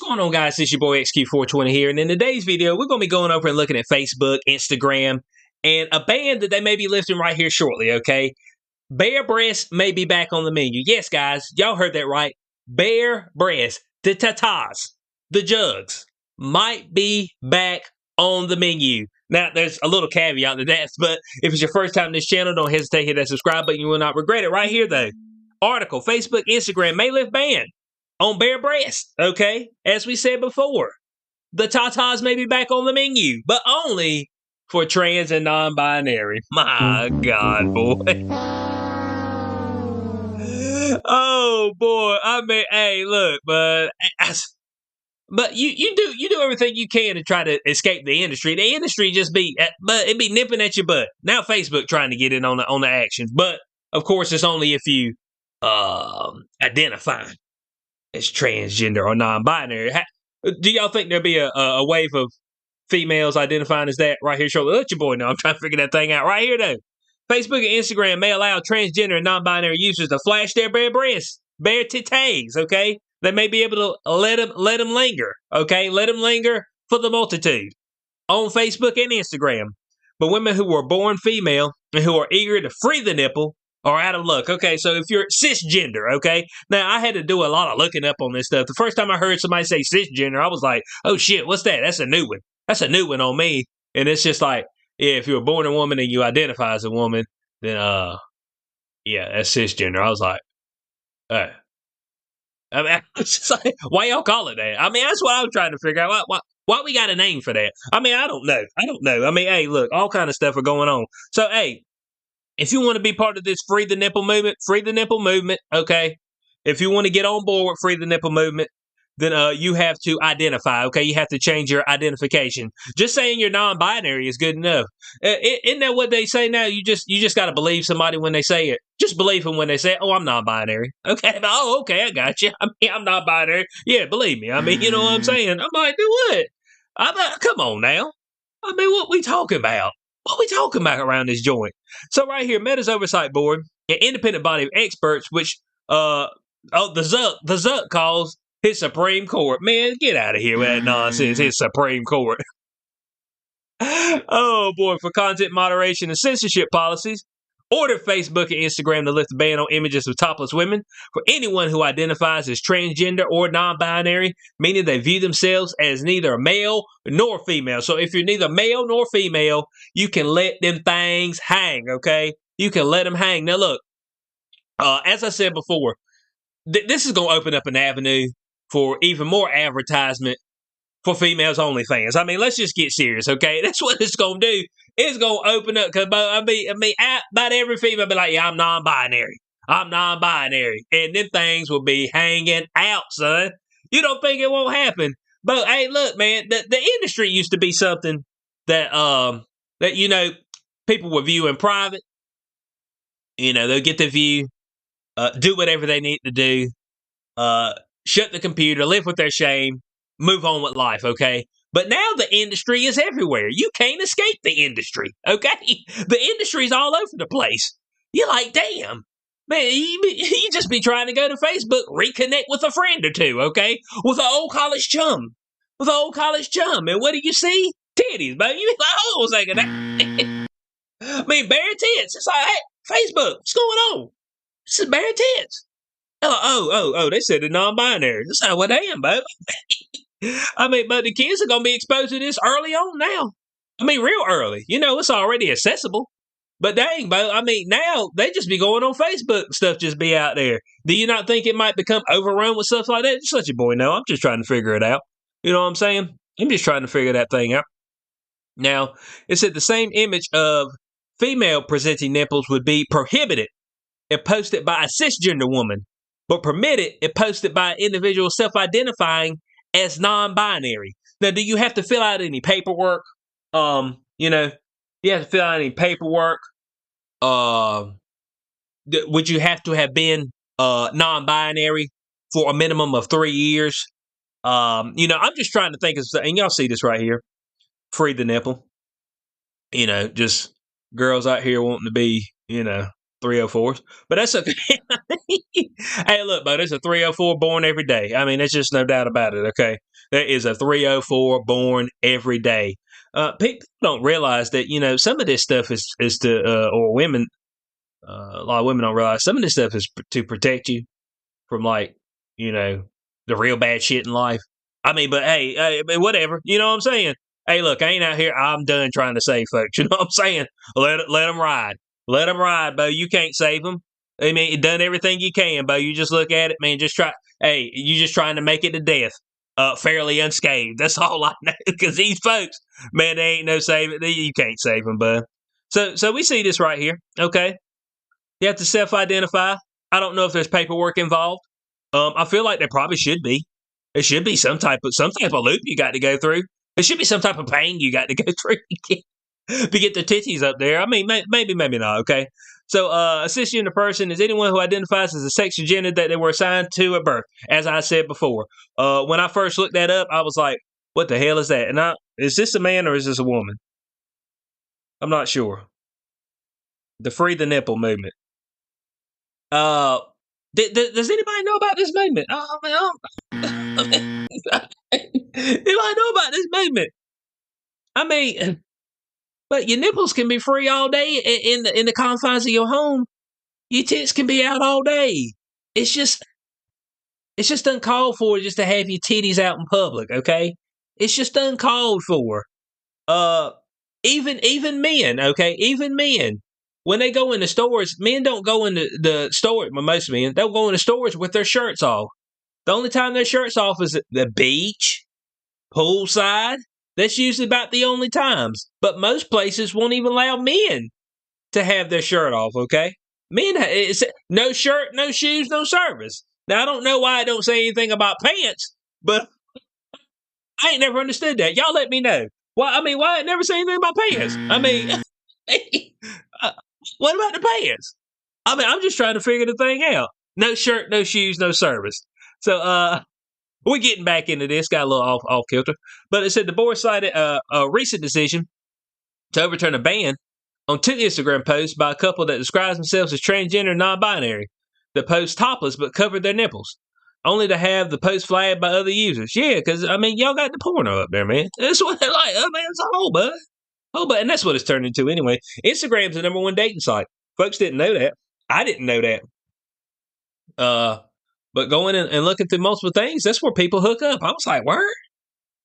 going on, guys? It's your boy XQ420 here, and in today's video, we're going to be going over and looking at Facebook, Instagram, and a ban that they may be lifting right here shortly, okay? Bare breasts may be back on the menu. Yes, guys, y'all heard that right. Bare breasts, the tatas, the jugs, might be back on the menu. Now, there's a little caveat to that, but if it's your first time on this channel, don't hesitate to hit that subscribe button. You will not regret it. Right here, though. Article, Facebook, Instagram may lift ban on bare breasts, okay? As we said before, the tatas may be back on the menu, but only for trans and non-binary. My God, boy. Oh, boy. I mean, hey, look, but you do everything you can to try to escape the industry. The industry just but it be nipping at your butt. Now Facebook trying to get in on the actions, but of course it's only if you identify as transgender or non-binary. Do y'all think there'll be a wave of females identifying as that right here shortly? Let your boy know. I'm trying to figure that thing out right here, though. Facebook and Instagram may allow transgender and non-binary users to flash their bare breasts, bare titties, okay? They may be able to let them linger, okay? Let them linger for the multitude on Facebook and Instagram. But women who were born female and who are eager to free the nipple are out of luck. Okay, so if you're cisgender, okay? Now, I had to do a lot of looking up on this stuff. The first time I heard somebody say cisgender, I was like, oh shit, what's that? That's a new one. That's a new one on me. And it's just like, yeah, if you were born a woman and you identify as a woman, then, yeah, that's cisgender. I was like, I mean, I was just like, why y'all call it that? I mean, that's what I was trying to figure out. Why we got a name for that? I mean, I don't know. I mean, hey, look, all kind of stuff are going on. So, hey, if you want to be part of this free the nipple movement, okay? If you want to get on board with free the nipple movement, then you have to identify, okay? You have to change your identification. Just saying you're non-binary is good enough. Isn't that what they say now? You just got to believe somebody when they say it. Just believe them when they say, oh, I'm non-binary. Okay, oh, okay, I got you. I mean, I'm non-binary. Yeah, believe me. I mean, you know what I'm saying? I'm like, do what? Come on now. I mean, what we talking about? What we talking about around this joint? So right here, Meta's Oversight Board, an independent body of experts, which the Zuck calls his Supreme Court. Man, get out of here with that nonsense. His Supreme Court. Oh boy, for content moderation and censorship policies, ordered Facebook and Instagram to lift the ban on images of topless women for anyone who identifies as transgender or non-binary, meaning they view themselves as neither male nor female. So if you're neither male nor female, you can let them things hang, okay? You can let them hang. Now look, as I said before, this is going to open up an avenue for even more advertisement for females only fans. I mean, let's just get serious, okay? That's what it's going to do. It's going to open up, because I mean, about every female be like, yeah, I'm non-binary. I'm non-binary. And them things will be hanging out, son. You don't think it won't happen. But, hey, look, man, the industry used to be something that, you know, people would view in private. You know, they'll get the view, do whatever they need to do, shut the computer, live with their shame, move on with life, okay? But now the industry is everywhere. You can't escape the industry, okay? The industry's all over the place. You're like, damn. Man, you just be trying to go to Facebook, reconnect with a friend or two, okay? With an old college chum. And what do you see? Titties, baby. You be like, hold on a second. I mean, bare tits. It's like, hey, Facebook, what's going on? This is bare tits. Oh, they said they're non-binary. It's like, well, damn, baby. I mean, but the kids are going to be exposed to this early on now. I mean, real early. You know, it's already accessible. But dang, bro, I mean, now they just be going on Facebook and stuff just be out there. Do you not think it might become overrun with stuff like that? Just let your boy know. I'm just trying to figure it out. You know what I'm saying? I'm just trying to figure that thing out. Now, it said the same image of female presenting nipples would be prohibited if posted by a cisgender woman, but permitted if posted by an individual self-identifying as non-binary. Now, do you have to fill out any paperwork? You know, you have to fill out any paperwork. Would you have to have been non-binary for a minimum of 3 years? You know, I'm just trying to think of, and y'all see this right here. Free the nipple. You know, just girls out here wanting to be, you know, 304s. But that's okay. Hey, look, bro, there's a 304 born every day. I mean, there's just no doubt about it, okay? there is a 304 born every day. People don't realize that, some of this stuff is to, or women, a lot of women don't realize some of this stuff is to protect you from, like, the real bad shit in life. I mean, but hey, whatever. You know what I'm saying? Hey, look, I ain't out here. I'm done trying to save folks. You know what I'm saying? Let them ride. Let them ride, Bo. You can't save them. I mean, you done everything you can, Bo. You just look at it, man. Just try. Hey, you just trying to make it to death, fairly unscathed. That's all I know. Because these folks, man, they ain't no saving. You can't save them, Bo. So we see this right here. Okay, you have to self-identify. I don't know if there's paperwork involved. I feel like there probably should be. There should be some type of loop you got to go through. There should be some type of pain you got to go through to get the titties up there. I mean, maybe not. Okay. So, assisting the person is anyone who identifies as a sex or gender that they were assigned to at birth. As I said before, when I first looked that up, I was like, "What the hell is that?" And is this a man or is this a woman? I'm not sure. The Free the Nipple movement. Does anybody know about this movement? Anybody know about this movement? I mean, but your nipples can be free all day in the confines of your home. Your tits can be out all day. It's just uncalled for just to have your titties out in public. Okay, it's just uncalled for. Even men. Okay, even men. When they go into stores, men don't go into the store. Well, most men, they'll go into stores with their shirts off. The only time their shirts off is at the beach, poolside. That's usually about the only times. But most places won't even allow men to have their shirt off, okay? Men, it's no shirt, no shoes, no service. Now, I don't know why I don't say anything about pants, but I ain't never understood that. Y'all let me know. Why I never say anything about pants? I mean, what about the pants? I mean, I'm just trying to figure the thing out. No shirt, no shoes, no service. So, we're getting back into this. Got a little off kilter. But it said the board cited a recent decision to overturn a ban on two Instagram posts by a couple that describes themselves as transgender and non-binary that post topless but covered their nipples, only to have the post flagged by other users. Yeah, because, I mean, y'all got the porno up there, man. That's what they're like. I mean, it's a whole bud. And that's what it's turned into anyway. Instagram's the number one dating site. Folks didn't know that. I didn't know that. But going in and looking through multiple things, that's where people hook up. I was like, word?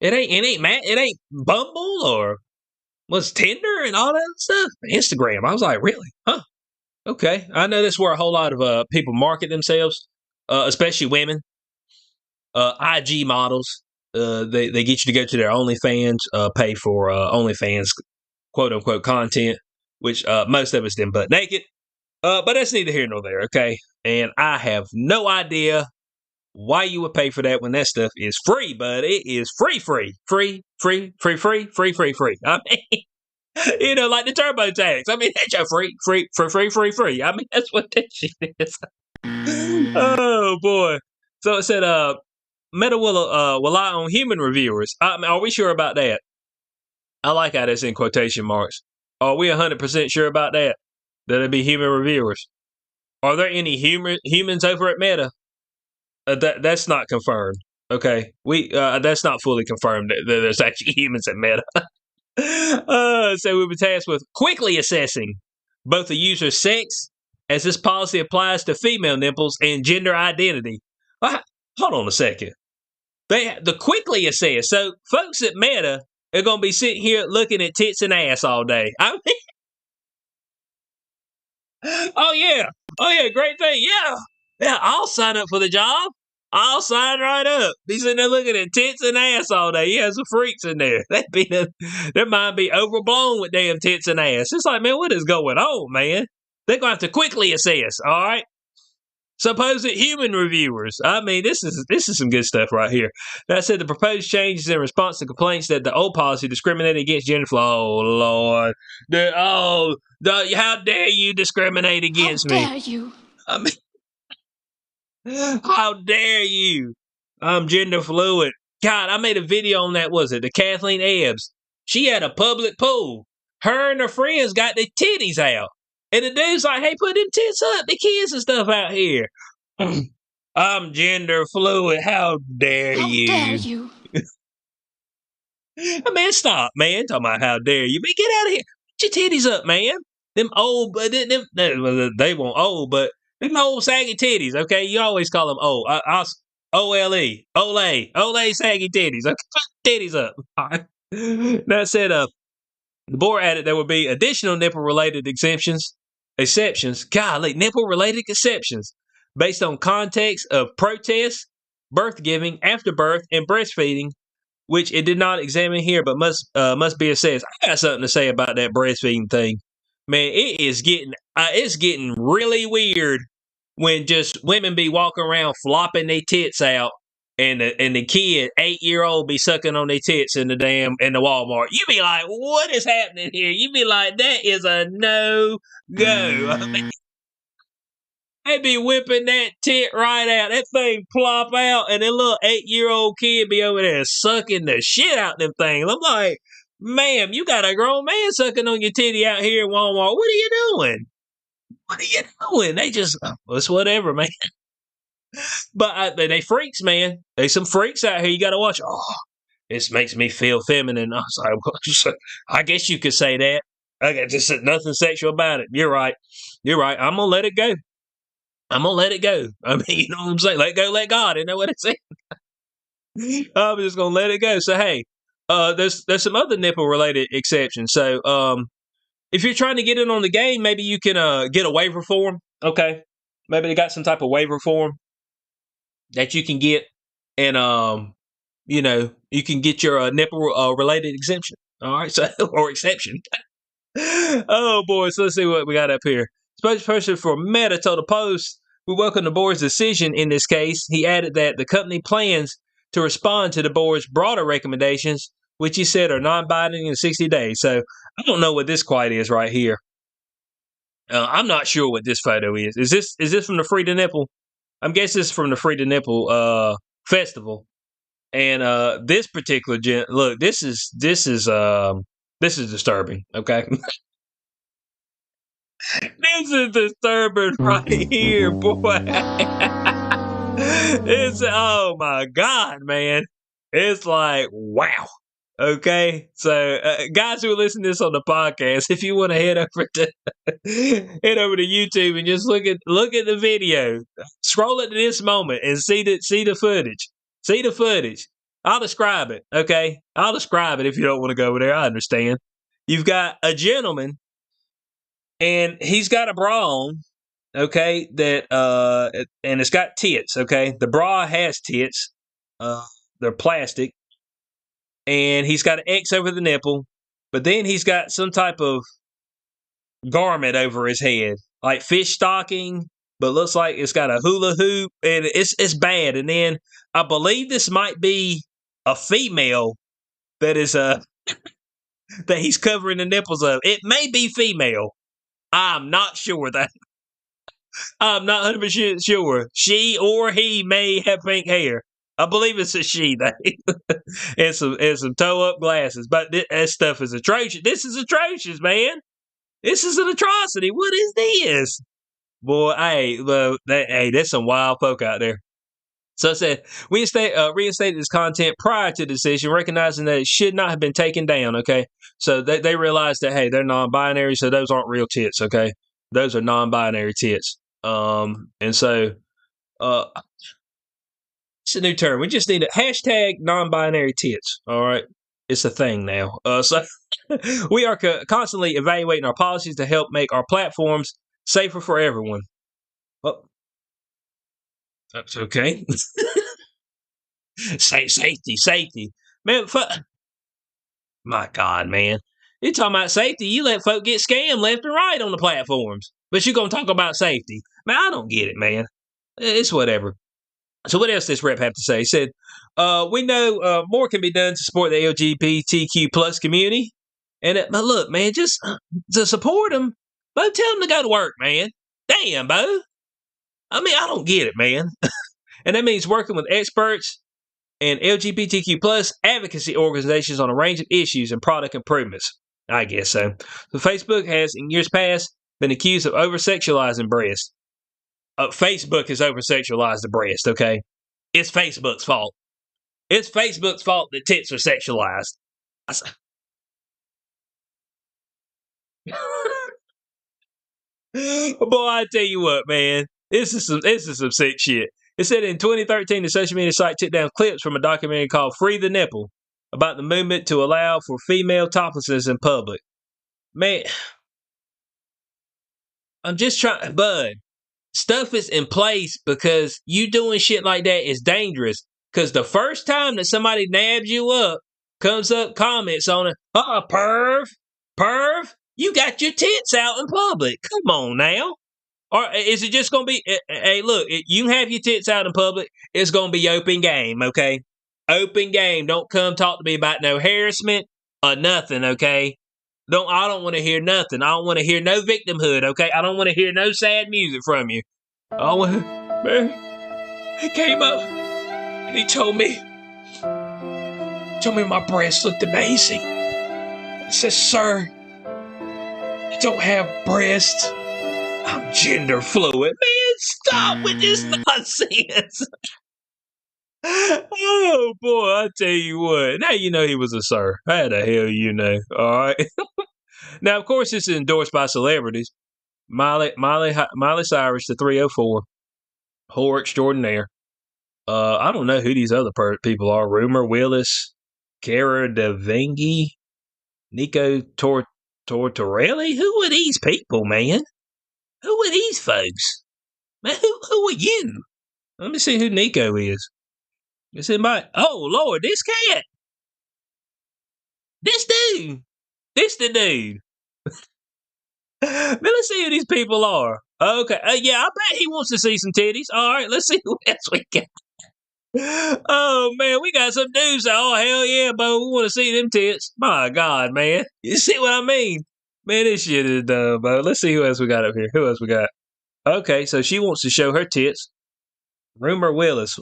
It ain't Bumble or was Tinder and all that stuff. Instagram. I was like, really? Huh? Okay. I know that's where a whole lot of people market themselves, especially women. IG models. They get you to go to their OnlyFans, pay for OnlyFans quote unquote content, which most of us didn't butt naked. But that's neither here nor there, okay? And I have no idea why you would pay for that when that stuff is free, but it is free. I mean, like the TurboTax. I mean, that's your free. I mean, that's what that shit is. Oh, boy. So it said, Meta will rely on human reviewers. I mean, are we sure about that? I like how that's in quotation marks. Are we 100% sure about that? That it'd be human reviewers? Are there any humans over at Meta? That's not confirmed. Okay, that's not fully confirmed that there's actually humans at Meta. So we've been tasked with quickly assessing both the user's sex, as this policy applies to female nipples, and gender identity. Hold on a second. The quickly assess. So folks at Meta are going to be sitting here looking at tits and ass all day. I mean, oh yeah, great thing. Yeah, I'll sign up for the job. I'll sign right up. Be sitting there looking at tits and ass all day. Yeah, some freaks in there. Their mind be overblown with damn tits and ass. It's like, man, what is going on, man? They're going to have to quickly assess, all right? Supposed human reviewers. I mean, this is some good stuff right here. That said, the proposed changes in response to complaints that the old policy discriminated against gender. Oh, Lord. How dare you discriminate against me? How dare you? I mean, how dare you? I'm gender fluid. God, I made a video on that, was it? The Kathleen Ebbs. She had a public pool. Her and her friends got their titties out. And the dude's like, hey, put them tits up, the kids and stuff out here. I'm gender fluid. How dare you? How dare you? Man, stop, man. Talking about how dare you. Man, get out of here. Get your titties up, man. Them old, but they won't old, but them old saggy titties, okay? You always call them old. OLE, Ole saggy titties. Okay, put titties up. All right. That said, the board added there would be additional nipple-related exceptions, golly, nipple-related exceptions, based on context of protest, birth giving, afterbirth, and breastfeeding, which it did not examine here, but must be assessed. I got something to say about that breastfeeding thing. Man, it's getting really weird when just women be walking around flopping their tits out, and the kid 8-year-old be sucking on their tits in the Walmart. You be like, what is happening here? You be like, that is a no go. I mean, they be whipping that tit right out. That thing plop out, and that little 8-year-old kid be over there sucking the shit out them things. I'm like, ma'am, you got a grown man sucking on your titty out here in Walmart. What are you doing? What are you doing? They just, it's whatever, man. But they freaks, man. They some freaks out here. You got to watch. Oh, this makes me feel feminine. I was like, I guess you could say that. I got just nothing sexual about it. You're right. I'm gonna let it go. I'm gonna let it go. I mean, you know what I'm saying? Let go, let God. Isn't that what it's saying? I'm just gonna let it go. So hey, there's some other nipple related exceptions. So if you're trying to get in on the game, maybe you can get a waiver form. Okay, maybe they got some type of waiver form that you can get, and you can get your nipple related exemption. All right, so or exception. Oh boy, so let's see what we got up here. Spokesperson for Meta told the Post, "We welcome the board's decision in this case." He added that the company plans to respond to the board's broader recommendations, which he said are non-binding in 60 days. So I don't know what this quite is right here. I'm not sure what this photo is. Is this from the Free the Nipple? I'm guessing it's from the Free the Nipple festival. And this particular look, this is disturbing. Okay. This is disturbing right here, boy. It's, oh my God, man. It's like, wow. Okay. So, guys who are listening to this on the podcast, if you want to head over to YouTube and just look at the video, scroll it to this moment and see the footage. See the footage. I'll describe it. Okay. I'll describe it if you don't want to go over there. I understand. You've got a gentleman, and he's got a bra on, okay, that and it's got tits, okay? The bra has tits. They're plastic. And he's got an X over the nipple, but then he's got some type of garment over his head, like fish stocking, but looks like it's got a hula hoop, and it's bad. And then I believe this might be a female that is that he's covering the nipples of. It may be female. I'm not sure that. I'm not 100% sure. She or he may have pink hair. I believe it's a she, and some toe up glasses. But that stuff is atrocious. This is atrocious, man. This is an atrocity. What is this? Boy, hey, there's some wild folk out there. So it said, we reinstated this content prior to the decision, recognizing that it should not have been taken down, okay? So they realized that, hey, they're non-binary, so those aren't real tits, okay? Those are non-binary tits. And so it's a new term. We just need a hashtag non-binary tits, all right? It's a thing now. So we are constantly evaluating our policies to help make our platforms safer for everyone. Oh, that's okay. Safety. Man, my God, man. You're talking about safety. You let folk get scammed left and right on the platforms. But you're going to talk about safety. Man, I don't get it, man. It's whatever. So what else does this rep have to say? He said, we know more can be done to support the LGBTQ plus community. And look, man, just to support them, Bo, tell them to go to work, man. Damn, Bo. I mean, I don't get it, man. And that means working with experts and LGBTQ plus advocacy organizations on a range of issues and product improvements. I guess so. So Facebook has, in years past, been accused of over-sexualizing breasts. Facebook has over-sexualized the breast, okay? It's Facebook's fault. It's Facebook's fault that tits are sexualized. Boy, I tell you what, man, this is some sick shit. It said in 2013, the social media site took down clips from a documentary called "Free the Nipple" about the movement to allow for female toplessness in public. Man, I'm just trying, bud. Stuff is in place because you doing shit like that is dangerous. Because the first time that somebody nabs you up, comes up, comments on it, perv, you got your tits out in public. Come on now. Or is it just going to be, hey, look, you have your tits out in public, it's going to be open game, okay? Open game. Don't come talk to me about no harassment or nothing, okay? I don't want to hear nothing. I don't want to hear no victimhood, okay? I don't want to hear no sad music from you. Oh, man, he came up and he told me my breasts looked amazing. I said, sir, you don't have breasts. I'm gender fluid. Man, stop with this nonsense. Oh, boy, I tell you what. Now you know he was a sir. How the hell you know? All right. Now, of course, this is endorsed by celebrities. Miley Cyrus, the 304, whore extraordinaire. I don't know who these other people are. Rumor Willis, Cara Devaney, Nico Tortorelli. Who are these people, man? Who are these folks? Man, who are you? Let me see who Nico is. Is it oh, Lord, this cat. This dude. This the dude. Man, let's see who these people are. Okay. Yeah, I bet he wants to see some titties. All right, let's see who else we got. Oh, man, we got some dudes. Oh, hell yeah, Bo. We want to see them tits. My God, man. You see what I mean? Man, this shit is dumb, Bo. Let's see who else we got up here. Who else we got? Okay, so she wants to show her tits. Rumor Willis.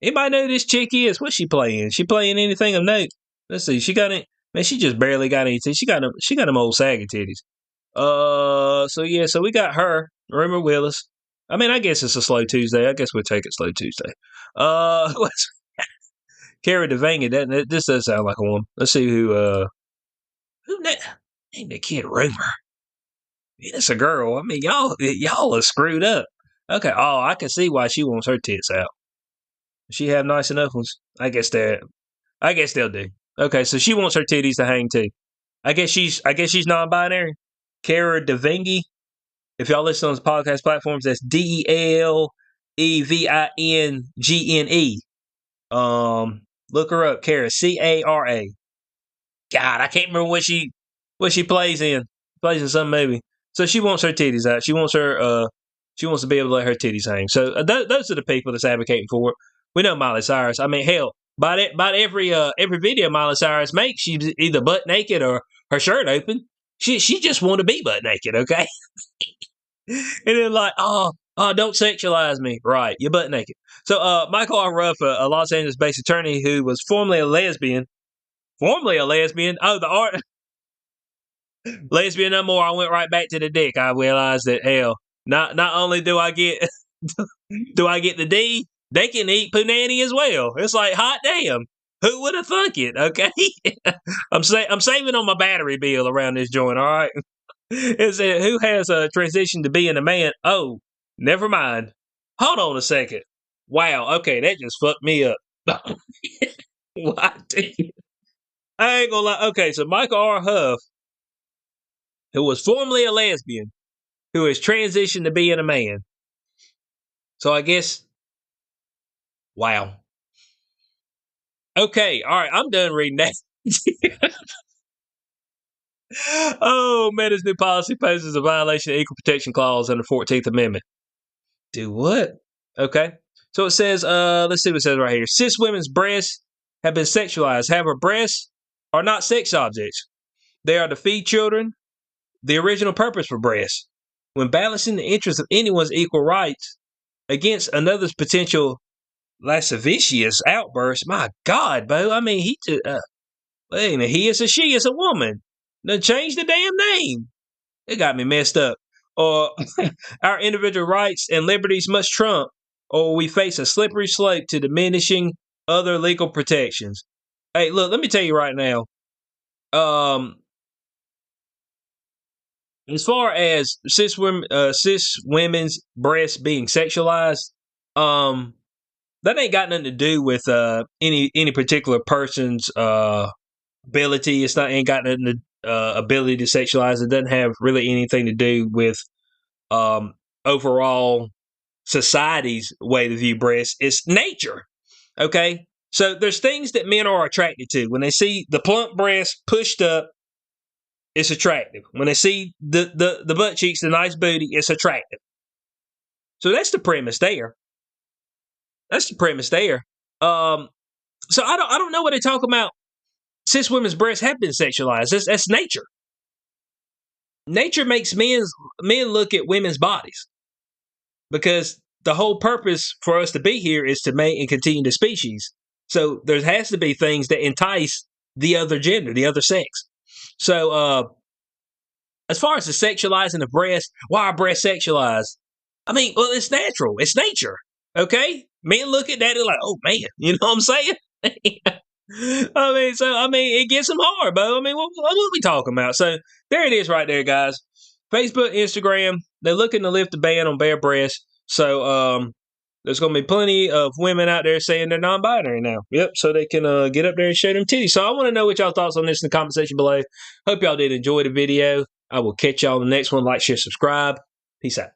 Anybody know who this chick is? What's she playing? She playing anything of note? Let's see. She got it. Man, she just barely got any titties. She got them old saggy titties. So yeah, so we got her, Rumor Willis. I mean, I guess it's a slow Tuesday. I guess we'll take it slow Tuesday. Cara Devaney. This does sound like a woman. Let's see who named the kid Rumor. It's a girl. I mean, y'all are screwed up. Okay. Oh, I can see why she wants her tits out. She have nice enough ones. I guess they'll do. Okay, so she wants her titties to hang too. I guess she's non-binary. Cara Devaney. If y'all listen on the podcast platforms, that's DELEVINGNE. Look her up, Cara, CARA. God, I can't remember what she plays in. Plays in some movie. So she wants her titties out. She wants to be able to let her titties hang. So those are the people that's advocating for it. We know Miley Cyrus. I mean, hell, about every video Miley Cyrus makes, she's either butt naked or her shirt open. She just want to be butt naked, okay? And then like, oh, don't sexualize me. Right, you're butt naked. So Michael R. Ruff, a Los Angeles-based attorney who was formerly a lesbian. Oh, the art lesbian no more. I went right back to the dick. I realized that hell, not only do I get the D, they can eat punani as well. It's like hot damn. Who would have thunk it? Okay, I'm saving on my battery bill around this joint. All right. It said, who has transitioned to being a man? Oh, never mind. Hold on a second. Wow. Okay, that just fucked me up. What? I ain't gonna lie. Okay, so Michael R. Huff, who was formerly a lesbian, who has transitioned to being a man. So I guess, wow. Okay, all right, I'm done reading that. Oh, man, this new policy poses a violation of Equal Protection Clause under the 14th Amendment. Do what? Okay. So it says, let's see what it says right here. Cis women's breasts have been sexualized. However, breasts are not sex objects. They are to feed children, the original purpose for breasts. When balancing the interests of anyone's equal rights against another's potential lascivious outburst, my God, Bo, I mean, he is a she is a woman. Then change the damn name. It got me messed up. Or our individual rights and liberties must trump, or we face a slippery slope to diminishing other legal protections. Hey, look, let me tell you right now. As far as cis women's breasts being sexualized, um, that ain't got nothing to do with any particular person's ability. It's not ain't got nothing to ability to sexualize. It doesn't have really anything to do with overall society's way to view breasts. It's nature. Okay, so there's things that men are attracted to when they see the plump breast pushed up. It's attractive. When they see the butt cheeks, the nice booty, it's attractive. So that's the premise there. That's the premise there. So I don't know what they talk about. Cis women's breasts have been sexualized. That's nature. Nature makes men look at women's bodies because the whole purpose for us to be here is to mate and continue the species. So there has to be things that entice the other gender, the other sex. So as far as the sexualizing of breasts, why are breasts sexualized? I mean, well, it's natural. It's nature. Okay? Men look at that and like, oh man, you know what I'm saying? I mean, it gets them hard, but I mean, what are we talking about? So there it is right there, guys. Facebook, Instagram, they're looking to lift the ban on bare breasts. So there's going to be plenty of women out there saying they're non-binary now. Yep, so they can get up there and show them titties. So I want to know what y'all thoughts on this in the comment section below. Hope y'all did enjoy the video. I will catch y'all in the next one. Like, share, subscribe. Peace out.